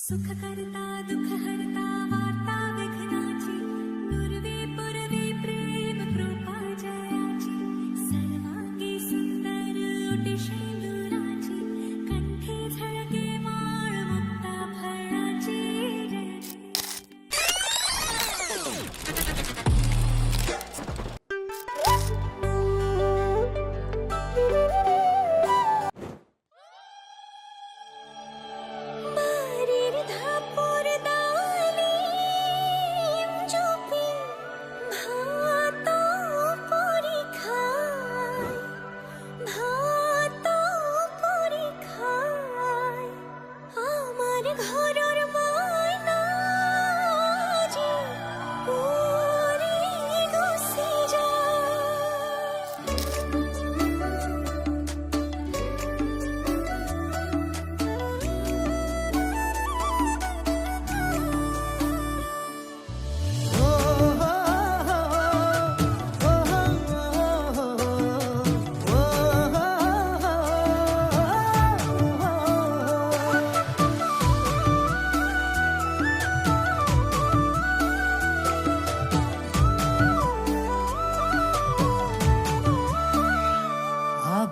सुख करता दुख हरता वार्ता विघ्नाची नुरवी पुरवी प्रेम कृपा जयाची सर्वांगी सुंदर ओटी शेंदुराची कंठी झळके माळ मुक्ता फळाची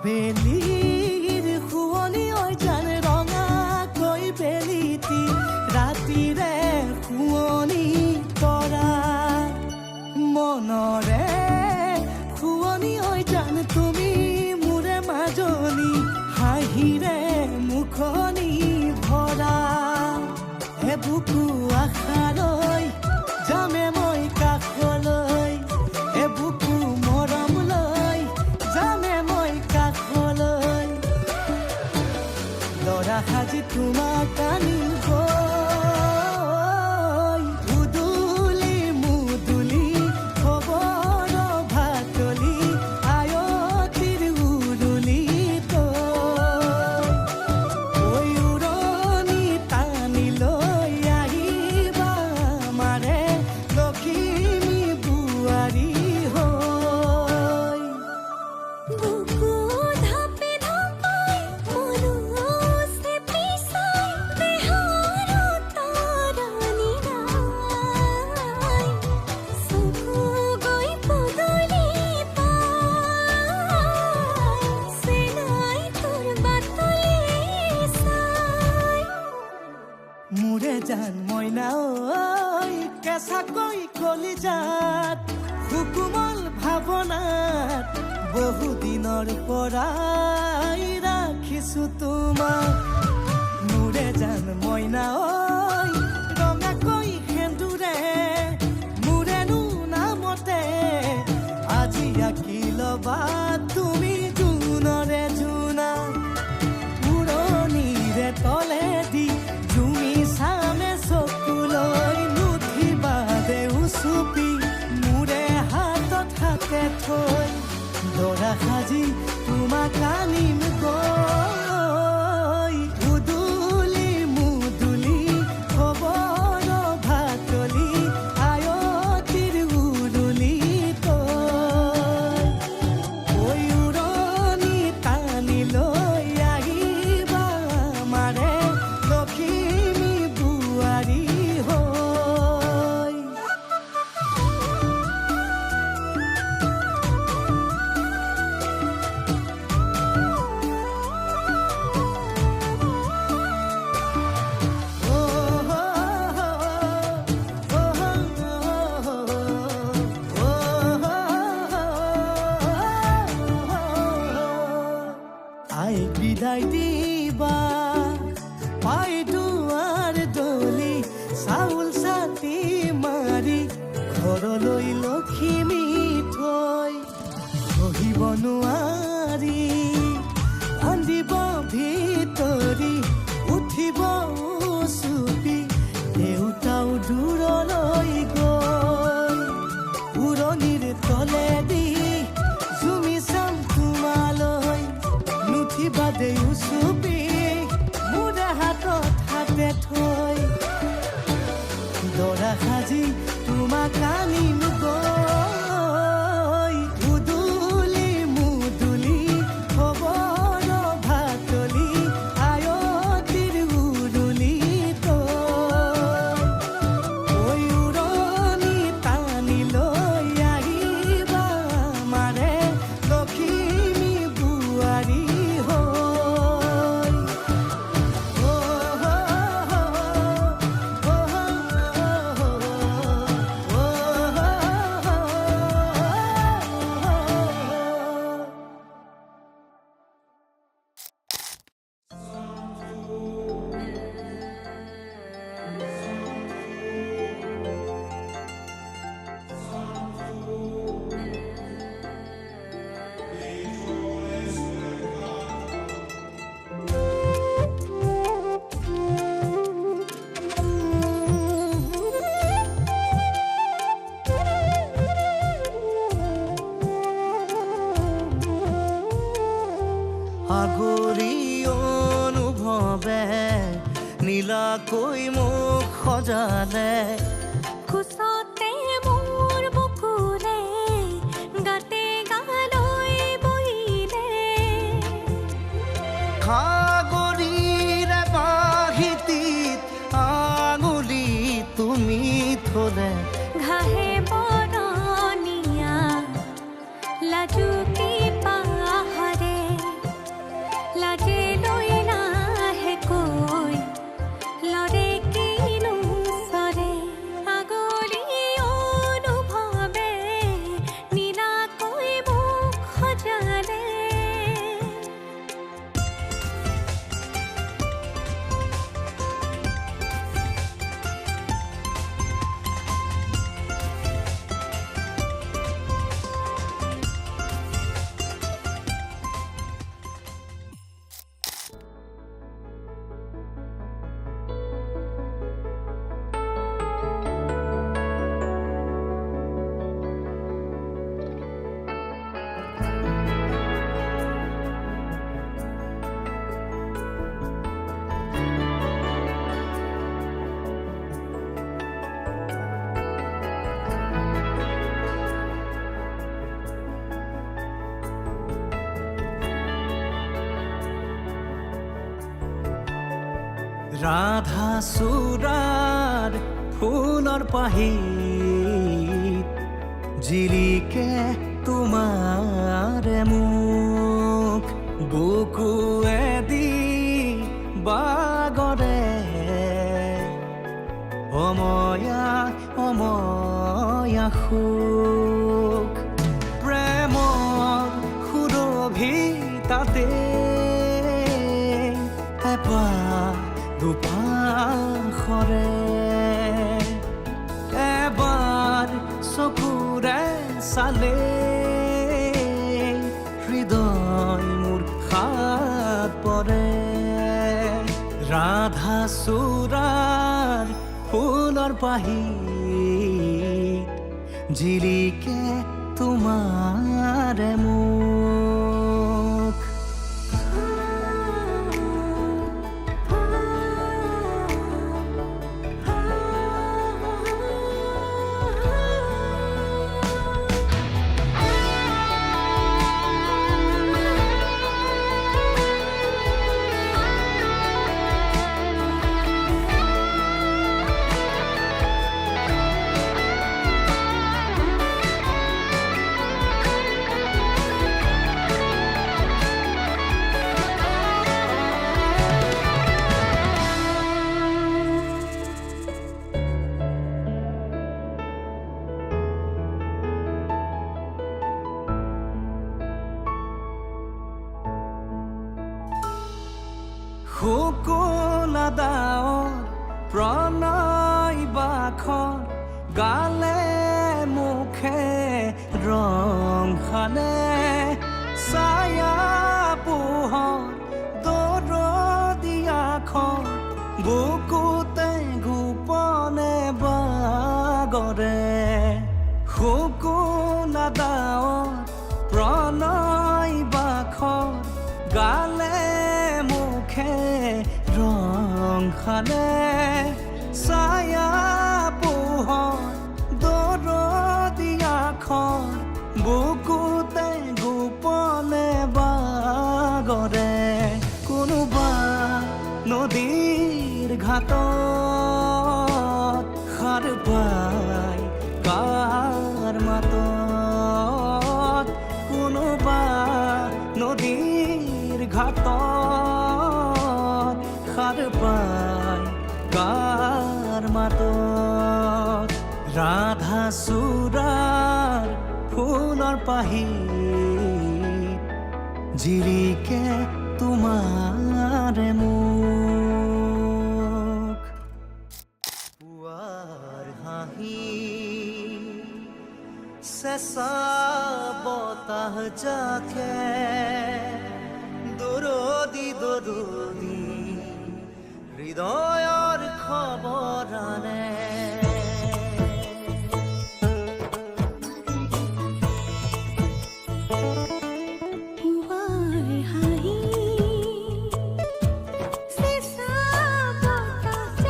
বেলিৰ শুৱনি ঐ জান ৰঙাকৈ বেলিটি ৰাতিৰে শুৱনি কৰা মনৰে শুৱনি ঐ জান তুমি মোৰে মাজনী হাঁহিৰে মুখনি ভৰা বুকু আশালৈ যামে মই কাষলৈ বুকু মৰমলৈ যামে মই কাষলৈ লৰা সাজি তোমাক আনিব উদুলি মুদুলি খবৰ ভাতলি আয়তিৰ উৰুলি তই উৰণি টানি লৈ আহিবা মাৰে লখিমী বোৱাৰী হৈ বুকু ধাপে ধাপাই মনুছে পিছাই দেহৰ তৰণি নাই চকু গৈ পদূলি পাই চেনাই তোৰ বাটলি চাই মোৰে জান মইনা ঐ কেঁচাকৈ কলিজাত সুকুমল ভাৱনাত বহুদিনৰ পৰাই ৰাখিছো তোমাক মোৰে জান মইনা ঐ ৰঙাকৈ সেন্দুৰে মোৰেনো নামতে আজি আঁকি ল'বা তুমি জোনৰে জোনা উৰণিৰে তলেদি জুমি চামে চকুলৈ নুঠিবা দেউ চুপি মোৰে হাতত হাতে থৈ দৰা সাজি তোমাক আনিম গৈ উদুলি মুদুলি খবৰ ভাতলি আয়তিৰ উৰুলি তই উৰণি টানি লৈ আহিবা মাৰে লখিমী বোৱাৰী হৈ আইক বিদায় দিবা পাই দুৱাৰ দলি চাউল চাটি মাৰি ঘৰলৈ লখিমী থৈ সহিব নোৱাৰি কান্দিব ভিতৰি উঠিব চুপি দেউতাও দূৰলৈ গৈ উৰণিৰ তলেদি জুমি চাম তোমালৈ নুঠিবা দেউ চুপি মোৰে হাতত হাতে থৈ দৰা সাজি তোমাক আনিম গৈ উদুলি মুদুলি খবৰ ভাতলি আয়তিৰ উৰুলি তই কৈ মোক সজালে কোচতে মোৰ বুকুৰে গাতে গালৈ বহিলে সাগৰীৰে বাহিতিত আঙুলি তুমি থলে ঘাহে বৰণীয়া লাজুকী পাহাৰে লাজে লৈ লাহেকৈ লৰে কিনো চৰে আগলি অনুভৱে নীলাকৈ মোক সজালে ৰাধা চূড়াৰ ফুলৰ পাহিত জিলিকে তোমাৰে মুখ বুকুৱেদি বাগৰে অময়া অময়া সুখ প্ৰেমৰ সুৰভি তাতে এপাহ দুপাশৰে এবাৰ চকুৰে চালে হৃদয় মোৰ হাত পৰে ৰাধা চূড়াৰ ফুলৰ পাহিত জিলিকে তোমাৰে মুখ শুকুলা দাঁত প্ৰণয় বাখৰ গালে মুখে ৰং সানে ছায়া পোহৰ দৰদিয়াখন বুকুতে গোপনে বাগৰে শুকুলা দাঁত প্ৰণয় বাখৰ গালে মুখে ৰং সানে ছায়া পোহৰ দৰদিয়াখন বুকুতে গোপনে বাগৰে কোনোবা নদীৰ ঘাটত সাৰ পাই কাৰ মাতত কোনোবা নদীৰ ঘাটত সাৰ পাই কাৰ মাতত ৰাধা চূড়াৰ ফুলৰ পাহিত জিলিকে তোমাৰে মুখ পুৱাৰ হাঁহি চেঁচা বতাহ জাকে দৰদি দৰদি হৃদয়ৰ খবৰ আনে পুৱাৰ হাঁহি চেঁচা বতাহ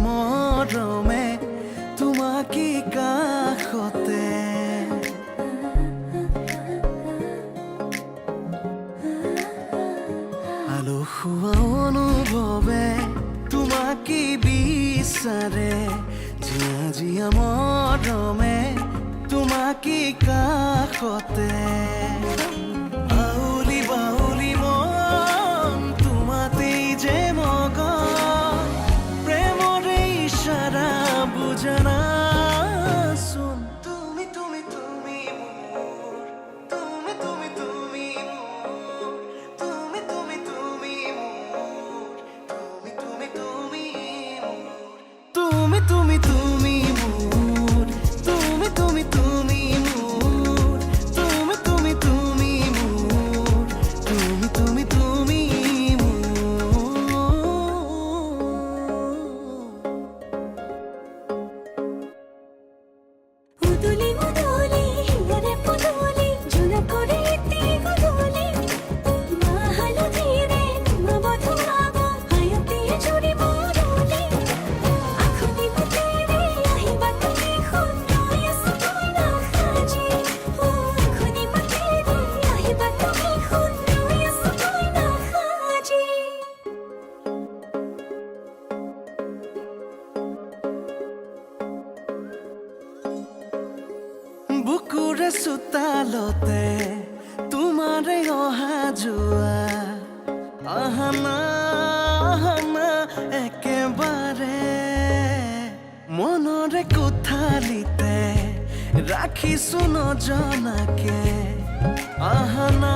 মৰমে তোমাকে কাষতে আলসুৱা অনুভৱে তোমাকে বিচাৰে জিয়া জিয়া মৰমে তোমাকে কাষতে আউলি বাউলি মন তোমাতেই যে মগন প্ৰেমৰে ইশাৰা বুজানাচোন তুমি তুমি তুমি মোৰ তুমি তুমি তুমি মোৰ তুমি তুমি তুমি মোৰ তুমি তুমি তুমি মোৰ তুমি তুমি তুমি মোৰ তুমি তুমি তুমি মোৰ তুমি তুমি তুমি মোৰ তুমি তুমি তুমি উদুলি উদুলি হিয়ারে পদুলি ঝুনা করে এতে গুদুলি মাহালো ধীরে নবধুরাব হায়তে জুড়ি মরুলি আখুনি মুতেরে আহিবা তুমি খুন্নয় সতই না খাজি ও আখুনি মুতেরে আহিবা তুমি খুন্নয় সতই না খাজি বুকুৰে চোতালতে তোমাৰে অহা যোৱা আহানা আহানা একেবাৰে মনৰে কোঠালিতে ৰাখিছো নজনাকে আহানা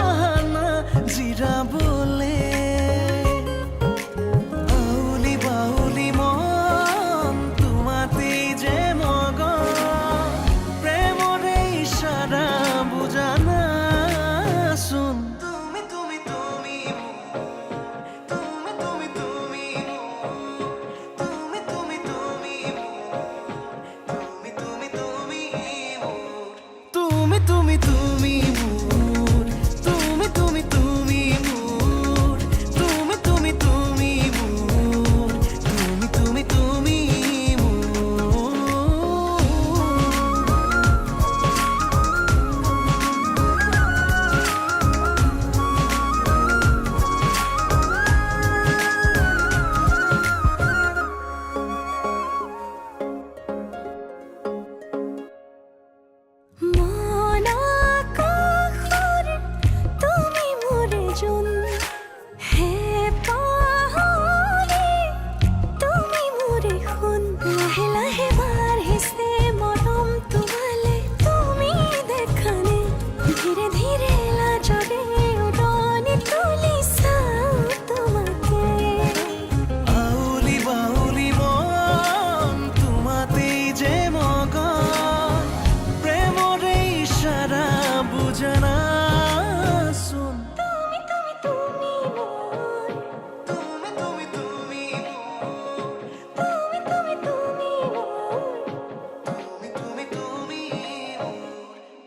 আহানা জিৰাবলে আউলি বাউলি মন তোমাতেই যে মগন প্ৰেমৰে ইশাৰা বুজানাচোন তুমি তুমি তুমি তুমি তুমি তুমি তুমি তুমি তুমি তুমি তুমি তুমি তুমি তুমি তুমি মোৰ তুমি তুমি তুমি মোৰ তুমি তুমি তুমি মোৰ তুমি তুমি তুমি মোৰ মন আকাশৰ তুমি মোৰে জোন হে পাহৰি তুমি মোৰে সোণ লাহে লাহে বাঢ়িছে মৰম তোমালে তুমি দেখানে ধীৰে ধীৰে লাজৰে উৰণি তুলি চাওঁ তোমাকে আউলি বাউলি মন তোমাতেই যে মগন প্ৰেমৰে ইশাৰা বুজানাচোন তুমি তুমি তুমি মোৰ তুমি তুমি তুমি তুমি তুমি তুমি মোৰ তুমি তুমি তুমি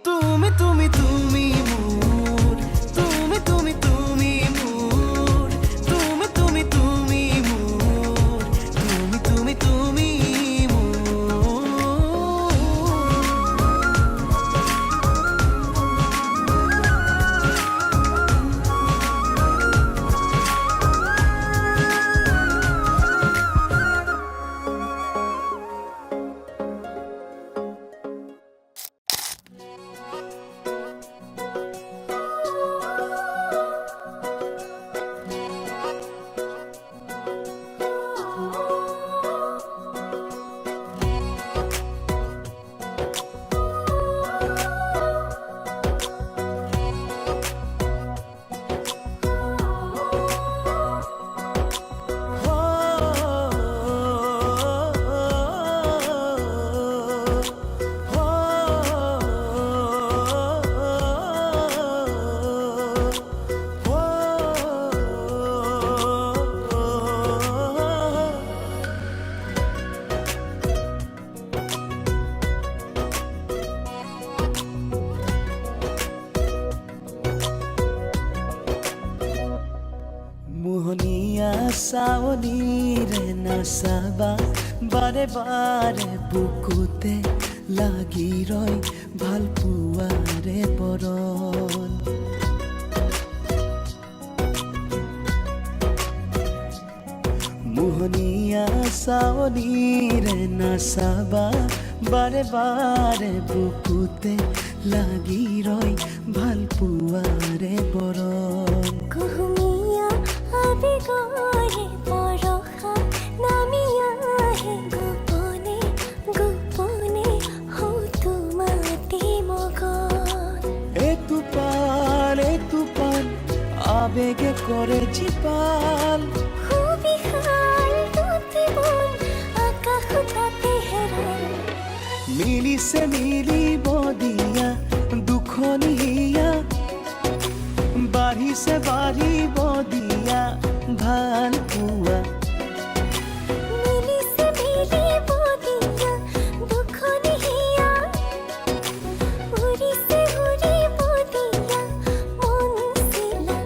তুমি তুমি তুমি মোৰ তুমি তুমি তুমি মোৰ তুমি তুমি তুমি মোৰ তুমি তুমি তুমি মোৰ মোহনীয়া চাৱনী ৰে নাচাবা বাৰে বাৰে বুকুতে লাগি ৰয় ভাল পোৱাৰে বৰণ মোহনীয়া চাৱনিৰে নাচাবা বাৰে বাৰে বুকুতে লাগি ৰয় ভাল পোৱাৰে বৰণ কুহুমীয়া আবেগৰে বৰষা নামি আহে গোপনে গোপনে হয়তো মাতি মগন এইটো পান আবেগে কৰে জীপাল সুবিশাল দুটি মন আকাশ তাতে হেৰাই মিলিছে মিলিব দিয়া দুখনীয়া বাঢ়িছে বাঢ়িব দিয়া ভাল পোৱা মিলিছে মিলিব দিয়া দুখনি হিয়া উৰিছে উৰিব দিয়া মন চিলা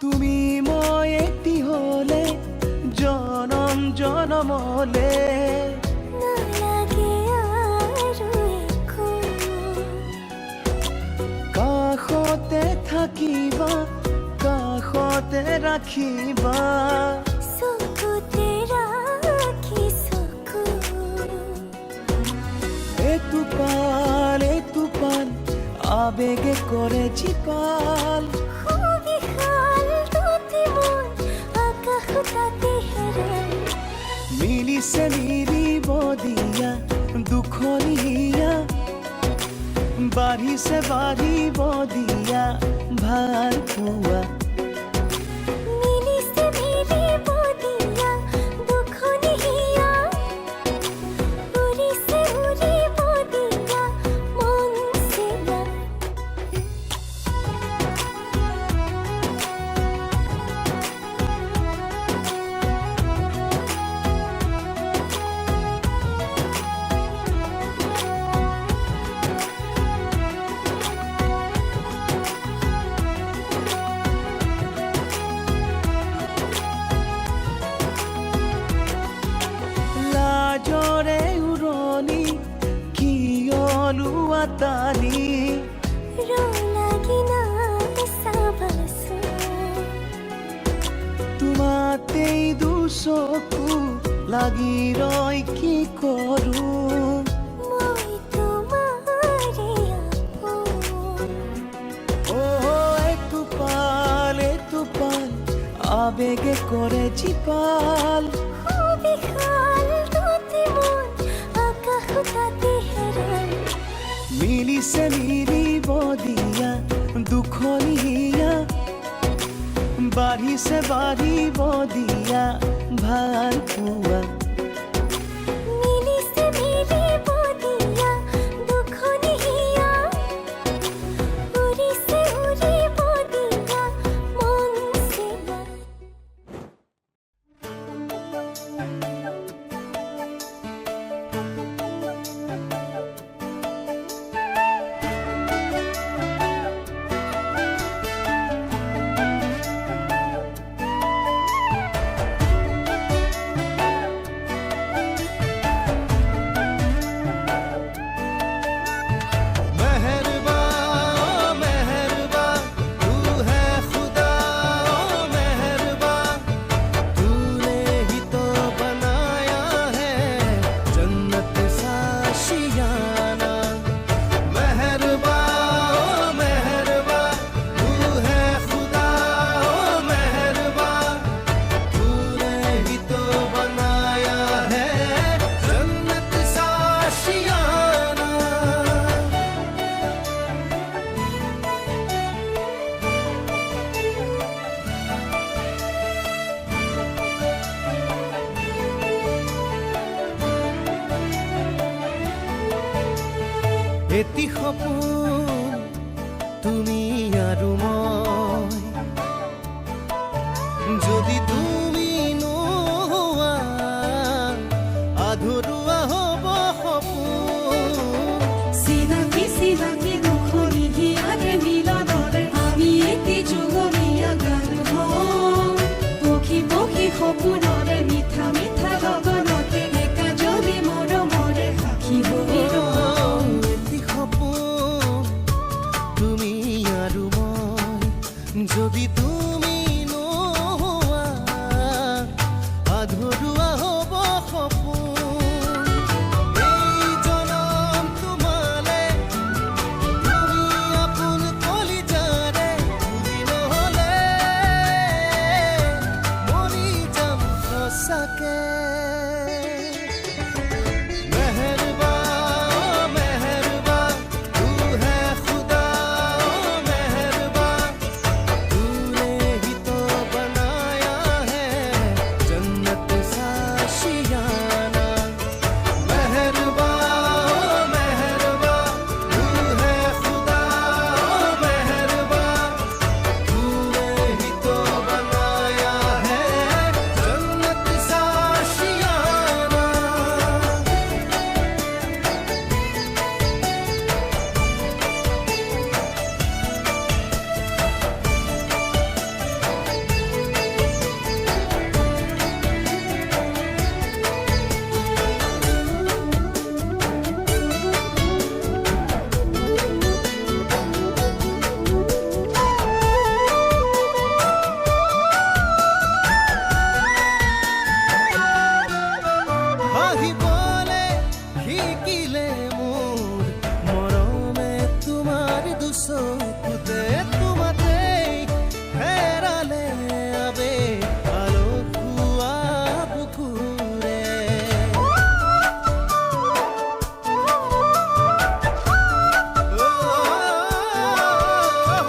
তুমি মই এটি হলে জনম জনমলে নালাগে আৰু একো কাষতে থাকিবা কাষতে ৰাখিবা চকুতে ৰাখি চকু এইটো পান আবেগে কৰে জীপাল সুবিশাল দুটি মন আকাশ তাতে হেৰাই মিলিছে মিলিব দিয়া দুখনীয়া বাঢ়িছে বাঢ়িব দিয়া ভাল পোৱা মিলিছে মিলিব দিয়া দুখনি হিয়া উৰিছে উৰিব দিয়া মন চিলা লাজৰে উৰণি কিয়লো আতালি লাগি নাই চাবাচোন তোমাতেই দুচকু লাগি ৰয় কি কৰোঁ মই তোমাৰে আপোন এইটো পাল আবেগে কৰে জীপাল সুবিশাল দুটি মন আকাশ তাতে হেৰাই মিলিছে মিলিব দিয়া দুখনীয়া বাঢ়িছে বাঢ়িব দিয়া ভাল পোৱা মিলিছে মিলিব দিয়া দুখনি হিয়া উৰিছে উৰিব দিয়া মন চিলা এটি সপোন তুমি আৰু মই, যদি তুমি নোহোৱা আধৰুৱা হ'ব সপোন। চিনাকি চিনাকি দুখনি হিয়াৰে মিলনৰে আমি এটি যুগমীয়া গান হওঁ। পক্ষী পক্ষী সপোনৰে মিঠা মিঠা লগনতে একা যদি মৰমৰে সাক্ষী হৈ ৰওঁ। এটি সপোন তুমি আৰু মই, যদি তুমি নোহোৱা আধৰুৱা হ'ব সপোন। এই জনম তোমালে তুমি আপোন কলিজাৰে বুজি নহ'লে মৰি যাম সঁচাকে। मेहरबा मेहरबा तू है खुदा, मेहरबा तूने ही तो बनाया है जन्नत सा शियाना। मेहरबा मेहरबा तू है खुदा, मेहरबा तूने ही तो बनाया है जन्नत सा शियाना। হাঁহিবলে শিকিলে মোৰ মৰমে তোমাৰ দুচকুতে, তোমাতেই হেৰালে আবেগ আলসুৱা বুকুৰে।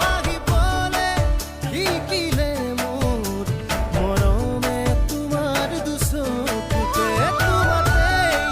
হাঁহিবলে শিকিলে মোৰ মৰমে তোমাৰ দুচকুতে, তোমাতেই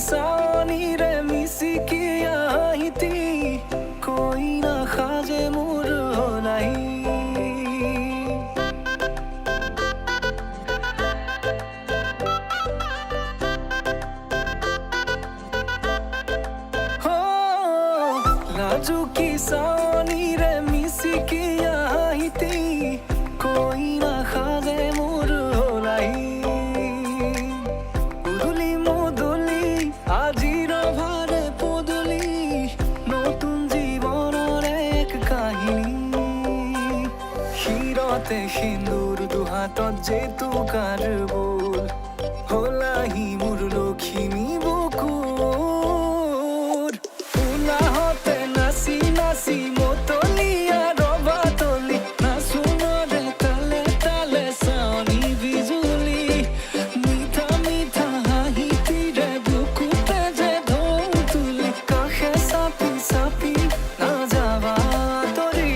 চাৱনিৰে মিচিকি আহিতি কইনা সাজে মোৰ হলাই লাজুকি চাৱনিৰে মিচিকি আহিতি কইনা সাজে মোৰ হলাই উদুলি মুদুলি আজিৰ ভাৰে পদূলি নতুন জীৱনৰ এক কাহিনী শিৰতে সিন্দুৰ দুহাতত জেতুকাৰ বোল হলাহি মোৰ লখিমী বুকুৰ উলাহতে নাচি নাচি মতলীয়া ৰবা তলি নাচোনৰে তালে তালে চাৱনি বিজুলি মিঠা মিঠা হাঁহিতিৰে বুকুতে যে ঢৌ তুলি কাষে চাপি চাপি নাযাবা তৰি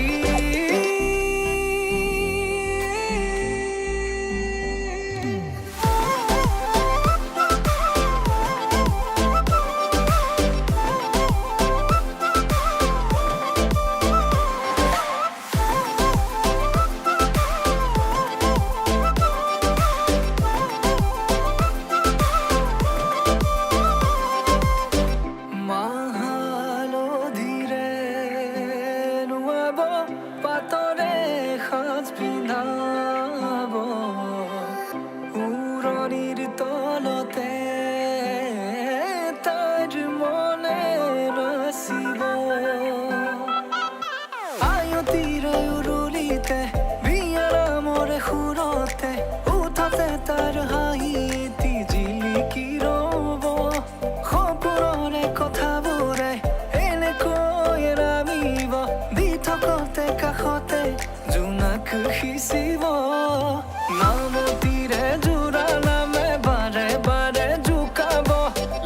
মাহালধিৰে নুৱাব পাতৰে সাজ পিন্ধাব উৰণিৰ তলতে তাইৰ মনে নাচিব আয়তিৰে উৰুলিতে বিয়াৰামৰে সুৰতে উঠতে তাৰ হাঁহি এটি জিলিকি ৰ'ব সপোনৰে কথাবোৰে এনেকৈ নামিব দি থকতে কাষতে জোনাক সিঁচিব নামতিৰে জোৰা নামে বাৰে বাৰে জোকাব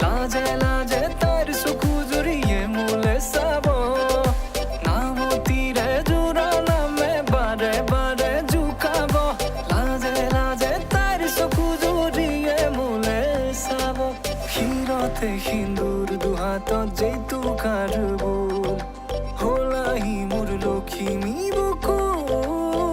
লাজে লাজে তাইৰ চকু জুৰিয়ে মোলে চাব নামতিৰে জোৰা নামে বাৰে বাৰে জোকাব লাজে লাজে তাইৰ চকু জুৰিয়ে মোলে চাব শিৰতে সিন্দুৰ দুহাতত জেতুকাৰ বোল হলাহি মোৰ লখিমী বুকুৰ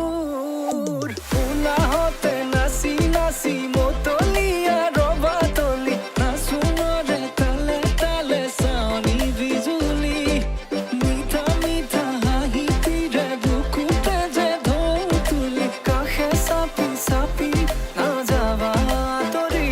উলাহতে নাচি নাচি মতলীয়া ৰবা তলি নাচোনৰে তালে তালে চাৱনি বিজুলি মিঠা মিঠা হাঁহিতিৰে বুকুতে যে ঢৌ তুলি কাষে চাপি চাপি নাযাবা তৰি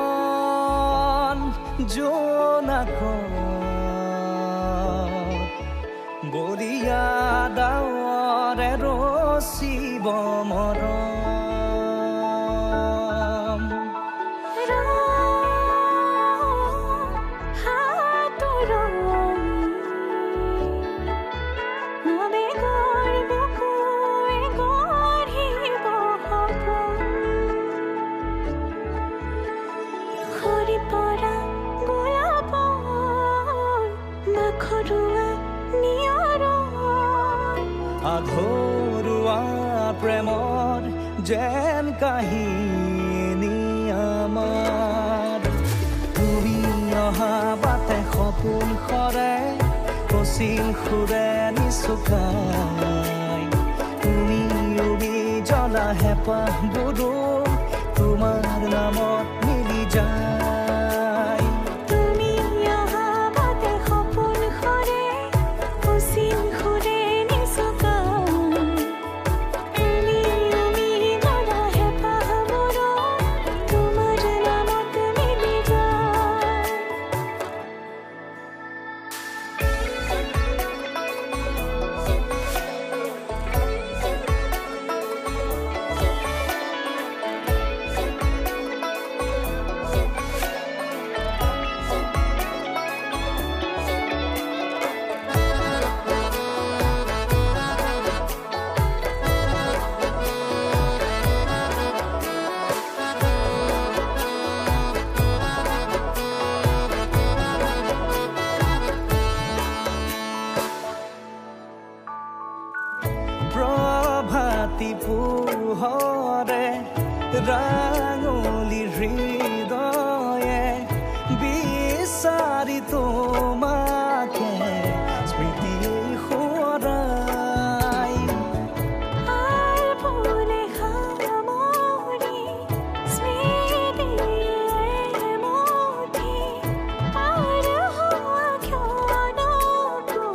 মন জোনাক বৰিয়া ডাৱৰে ৰচিব মৰম আধৰুৱা প্ৰেমৰ যেন কাহিনী কুচিন সুৰে নিচুকাই তুমি জ্বলা হেঁপাহবোৰো তোমাৰ নামত মিলি যায় তুমি অহা বাটে সপোন সৰে কুচিন সুৰে নিচুকাই তুমি জ্বলা হেঁপাহবোৰো তোমাৰ নামত মিলি যায় প্ৰভাতী পোহৰে ৰাঙলী হৃদয়ে বিচাৰি তোমাকে স্মৃতিয়ে সোঁৱৰাই আর ফুলে খামরি স্মৃতিয়ে মুঠি আর হওয়া ক্ষণকো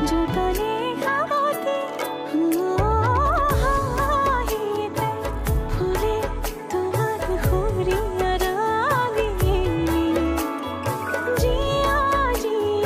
যতনে খাবতে হাহিতে ফুলে তোমার হুরিয়ার আমি জিয়া জিয়া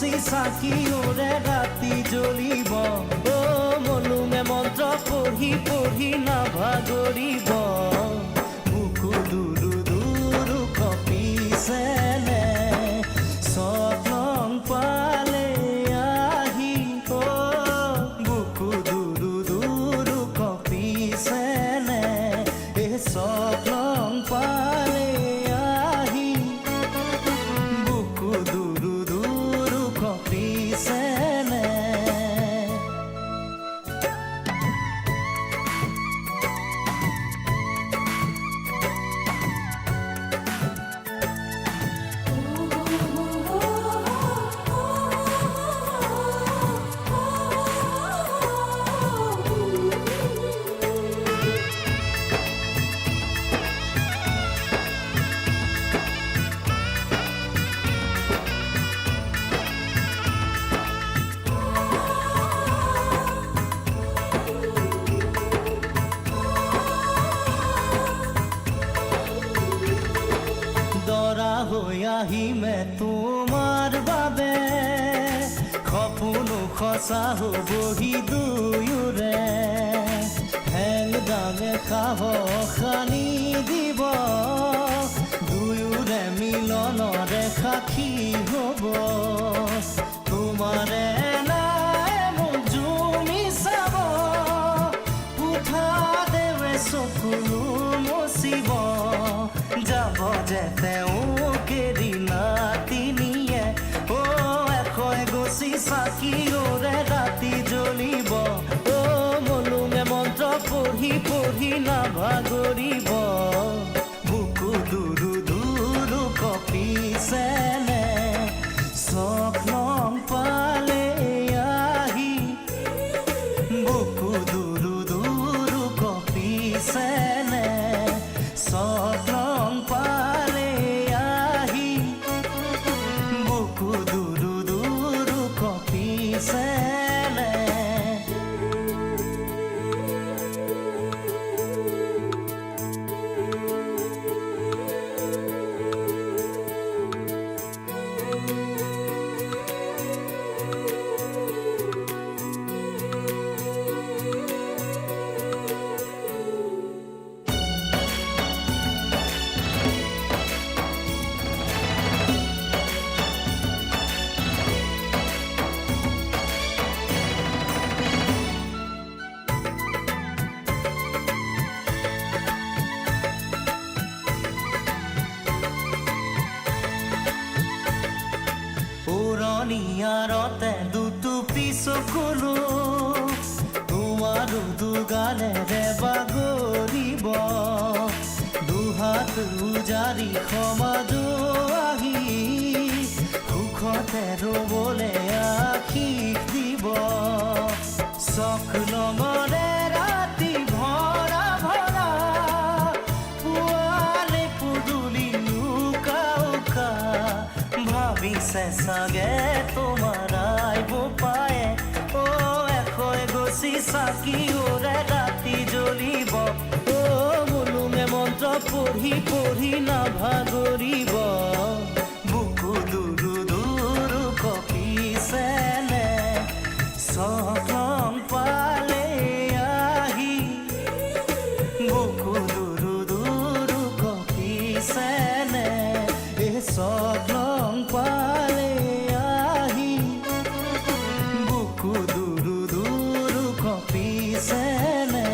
গছি চাকি ওৰে ৰাতি জ্বলিব অ মলুমে মন্ত্ৰ পঢ়ি পঢ়ি নাভাগৰিব বুকু দুৰু দুৰু কপিছেনে স্বপ্ন পালে আহি অ বুকু দুৰু দুৰু কপিছেনে এই স্বপ্ন পালে আহি বুকু দুৰু দুৰু কপিছেনে দৰা হৈ আহিমে তোমাৰ বাবে সপোনো সঁচা হ'বহি দুয়োৰে হেং দাঙে সাহস আনি দিব দুয়োৰে মিলনৰে সাক্ষী হ'ব তোমাৰে নাই মোক জুমি চাব উঠা দেৱে চকুলো মচিব যাব যে তেওঁ কেৰি নাতিনিয়ে অ এশই গছি চাকি ওৰে ৰাতি জ্বলিব অ মলুমে মন্ত্ৰ পঢ়ি পঢ়ি নাভাগৰিব বুকু দুৰু দুৰু কপিছেনে স্বপ্ন পালে আহি বুকু দুৰু দুৰু কপিছেনে স্বপ্ন পালে আহি বুকু দুৰু দুৰু কপিছেনে পুৰণিয়াৰতে দুটুপি চকুলো তোমাৰো দুগালেৰে বাগৰিব দুহাত উজাৰি সমাজো আহি সুখতে ৰ'বলে আশীষ দিব চকলঙৰে ৰাতি ভৰা ভৰা পুৱালে পদূলি উকা উকা ভাবিছে চাগে তোমাৰ আইব পায়ে অ এশই গছি চাকি ওৰে ৰাতি জ্বলিব অ মলুমে মন্ত্ৰ পঢ়ি পঢ়ি নাভাগৰিব বুকু দুৰু দুৰু কপিছেনে স্বপ্ন পালে আহি বুকু দুৰু দুৰু কপিছেনে এই স্বপ্ন পালে আহি বুকু দুৰু দুৰু কপিছেনে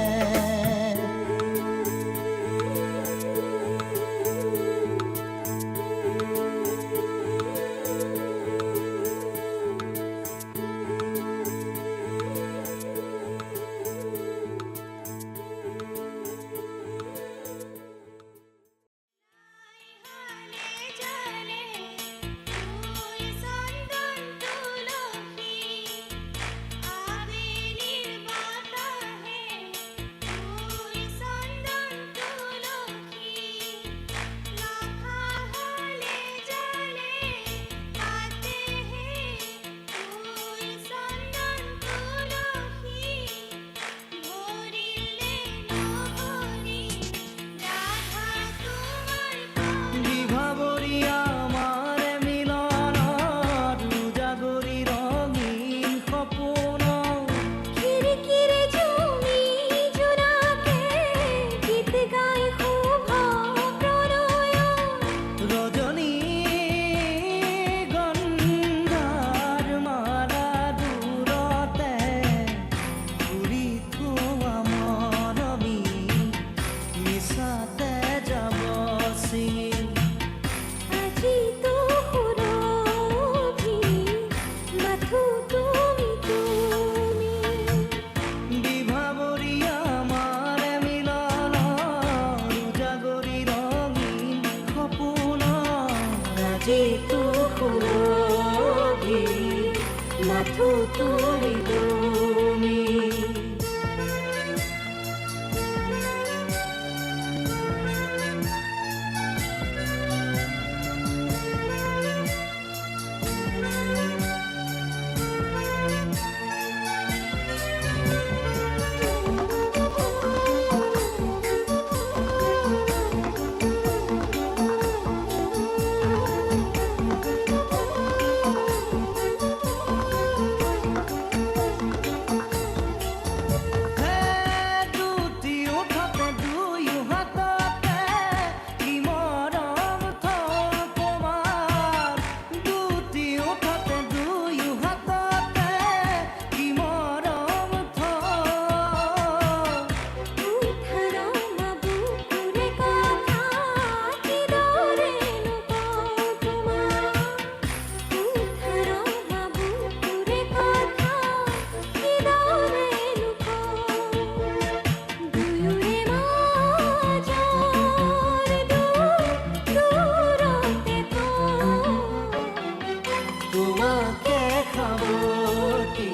তোমাকে খাবতি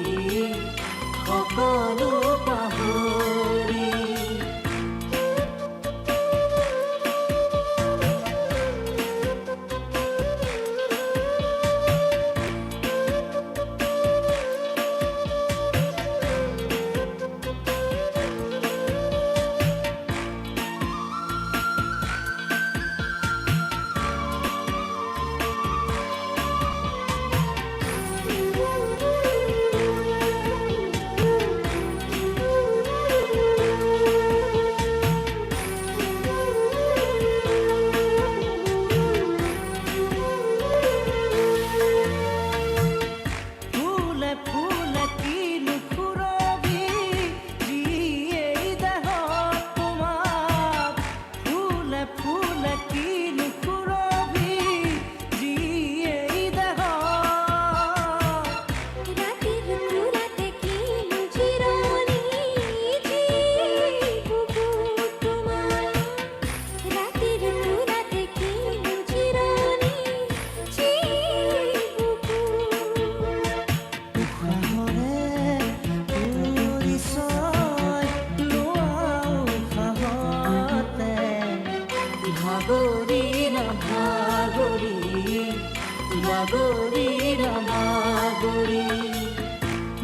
সকলো পাহৰি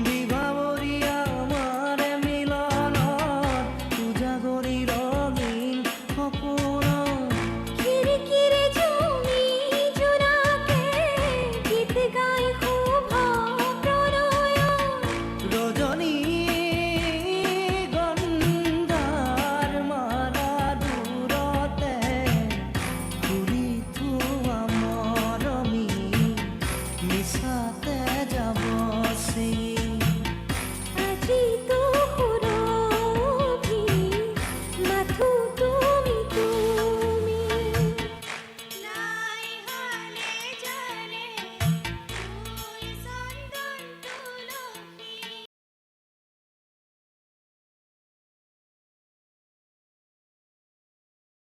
বিভাবৰী আমাৰ মিলনত উজাগৰি ৰঙীন সপোন খিৰিকীৰে জুমি জোনাকে গীত গাই শুভ প্ৰণয় ৰজনী গন্ধাৰ মালা দূৰতে ঘূৰি থোৱা মৰমী মিছাতে যাব চি